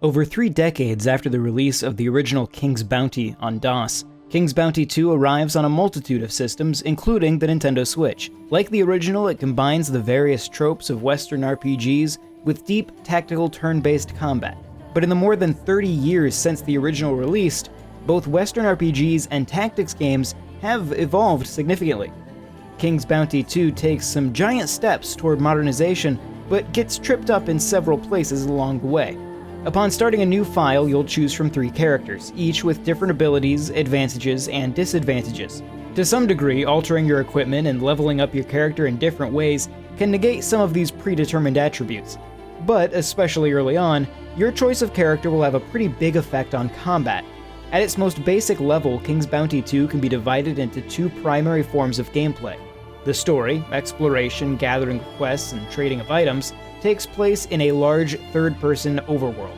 Over 3 decades after the release of the original King's Bounty on DOS, King's Bounty 2 arrives on a multitude of systems, including the Nintendo Switch. Like the original, it combines the various tropes of Western RPGs with deep, tactical, turn-based combat. But in the more than 30 years since the original release, both Western RPGs and tactics games have evolved significantly. King's Bounty 2 takes some giant steps toward modernization, but gets tripped up in several places along the way. Upon starting a new file, you'll choose from 3 characters, each with different abilities, advantages, and disadvantages. To some degree, altering your equipment and leveling up your character in different ways can negate some of these predetermined attributes. But, especially early on, your choice of character will have a pretty big effect on combat. At its most basic level, King's Bounty 2 can be divided into 2 primary forms of gameplay. The story, exploration, gathering of quests, and trading of items, takes place in a large third-person overworld.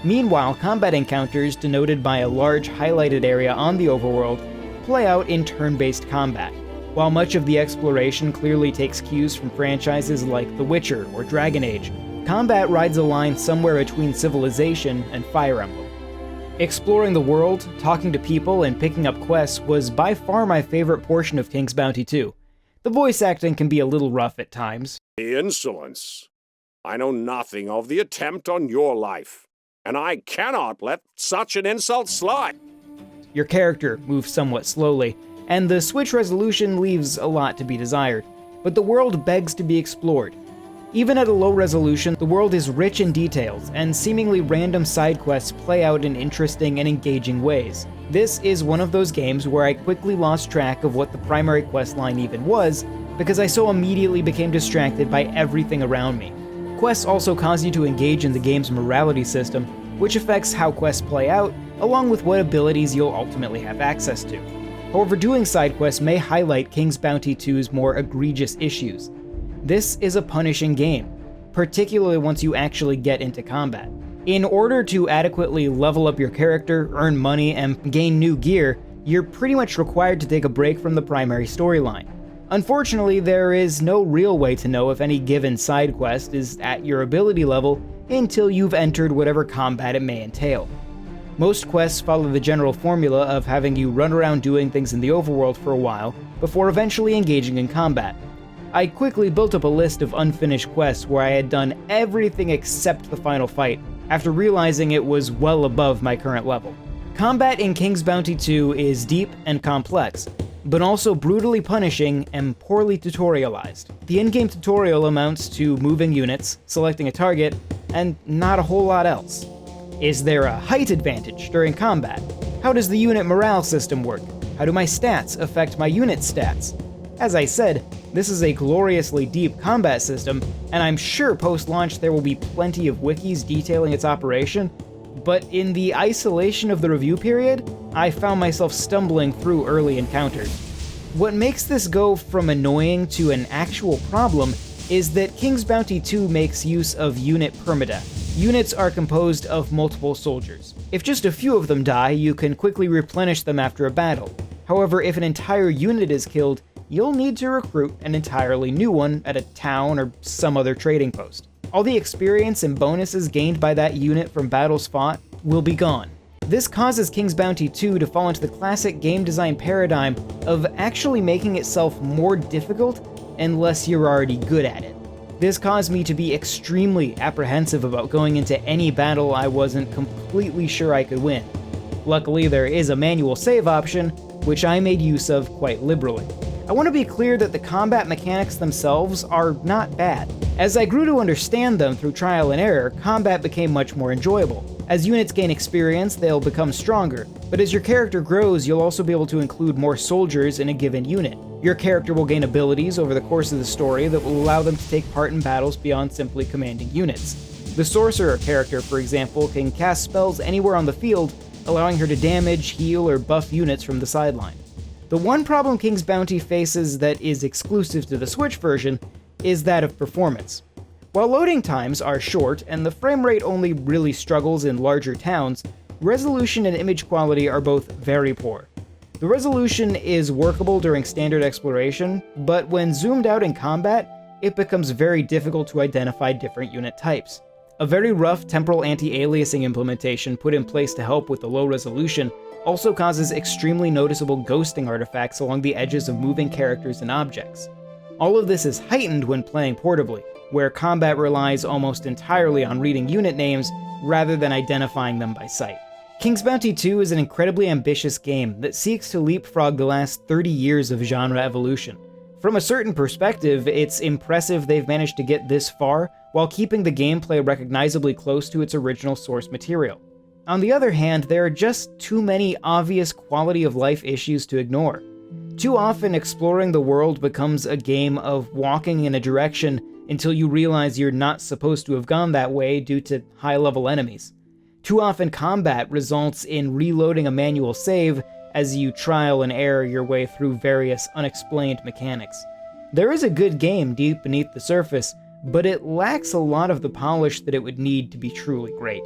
Meanwhile, combat encounters, denoted by a large highlighted area on the overworld, play out in turn-based combat. While much of the exploration clearly takes cues from franchises like The Witcher or Dragon Age, combat rides a line somewhere between Civilization and Fire Emblem. Exploring the world, talking to people, and picking up quests was by far my favorite portion of King's Bounty 2. The voice acting can be a little rough at times. The insolence! I know nothing of the attempt on your life, and I cannot let such an insult slide. Your character moves somewhat slowly, and the Switch resolution leaves a lot to be desired, but the world begs to be explored. Even at a low resolution, the world is rich in details, and seemingly random side quests play out in interesting and engaging ways. This is one of those games where I quickly lost track of what the primary questline even was, because I so immediately became distracted by everything around me. Quests also cause you to engage in the game's morality system, which affects how quests play out, along with what abilities you'll ultimately have access to. However, doing side quests may highlight King's Bounty 2's more egregious issues. This is a punishing game, particularly once you actually get into combat. In order to adequately level up your character, earn money, and gain new gear, you're pretty much required to take a break from the primary storyline. Unfortunately, there is no real way to know if any given side quest is at your ability level until you've entered whatever combat it may entail. Most quests follow the general formula of having you run around doing things in the overworld for a while before eventually engaging in combat. I quickly built up a list of unfinished quests where I had done everything except the final fight, after realizing it was well above my current level. Combat in King's Bounty 2 is deep and complex, but also brutally punishing and poorly tutorialized. The in-game tutorial amounts to moving units, selecting a target, and not a whole lot else. Is there a height advantage during combat? How does the unit morale system work? How do my stats affect my unit stats? As I said, this is a gloriously deep combat system, and I'm sure post-launch there will be plenty of wikis detailing its operation, but in the isolation of the review period, I found myself stumbling through early encounters. What makes this go from annoying to an actual problem is that King's Bounty 2 makes use of unit permadeath. Units are composed of multiple soldiers. If just a few of them die, you can quickly replenish them after a battle. However, if an entire unit is killed, you'll need to recruit an entirely new one at a town or some other trading post. All the experience and bonuses gained by that unit from battles fought will be gone. This causes King's Bounty 2 to fall into the classic game design paradigm of actually making itself more difficult unless you're already good at it. This caused me to be extremely apprehensive about going into any battle I wasn't completely sure I could win. Luckily, there is a manual save option, which I made use of quite liberally. I want to be clear that the combat mechanics themselves are not bad. As I grew to understand them through trial and error, combat became much more enjoyable. As units gain experience, they'll become stronger, but as your character grows, you'll also be able to include more soldiers in a given unit. Your character will gain abilities over the course of the story that will allow them to take part in battles beyond simply commanding units. The Sorcerer character, for example, can cast spells anywhere on the field, allowing her to damage, heal, or buff units from the sideline. The one problem King's Bounty faces that is exclusive to the Switch version is that of performance. While loading times are short and the frame rate only really struggles in larger towns, resolution and image quality are both very poor. The resolution is workable during standard exploration, but when zoomed out in combat, it becomes very difficult to identify different unit types. A very rough temporal anti-aliasing implementation put in place to help with the low resolution also causes extremely noticeable ghosting artifacts along the edges of moving characters and objects. All of this is heightened when playing portably, where combat relies almost entirely on reading unit names rather than identifying them by sight. King's Bounty 2 is an incredibly ambitious game that seeks to leapfrog the last 30 years of genre evolution. From a certain perspective, it's impressive they've managed to get this far while keeping the gameplay recognizably close to its original source material. On the other hand, there are just too many obvious quality of life issues to ignore. Too often, exploring the world becomes a game of walking in a direction until you realize you're not supposed to have gone that way due to high-level enemies. Too often, combat results in reloading a manual save as you trial and error your way through various unexplained mechanics. There is a good game deep beneath the surface, but it lacks a lot of the polish that it would need to be truly great.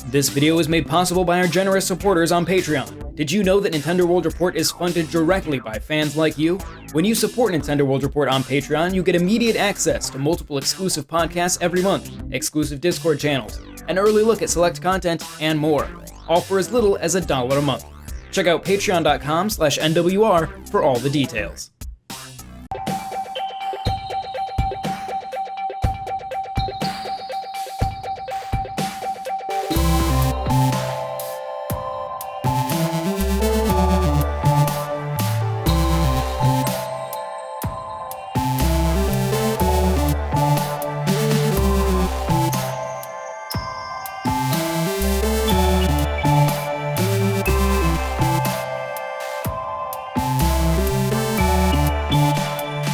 This video is made possible by our generous supporters on Patreon. Did you know that Nintendo World Report is funded directly by fans like you? When you support Nintendo World Report on Patreon, you get immediate access to multiple exclusive podcasts every month, exclusive Discord channels, an early look at select content, and more, all for as little as $1 a month. Check out patreon.com/NWR for all the details.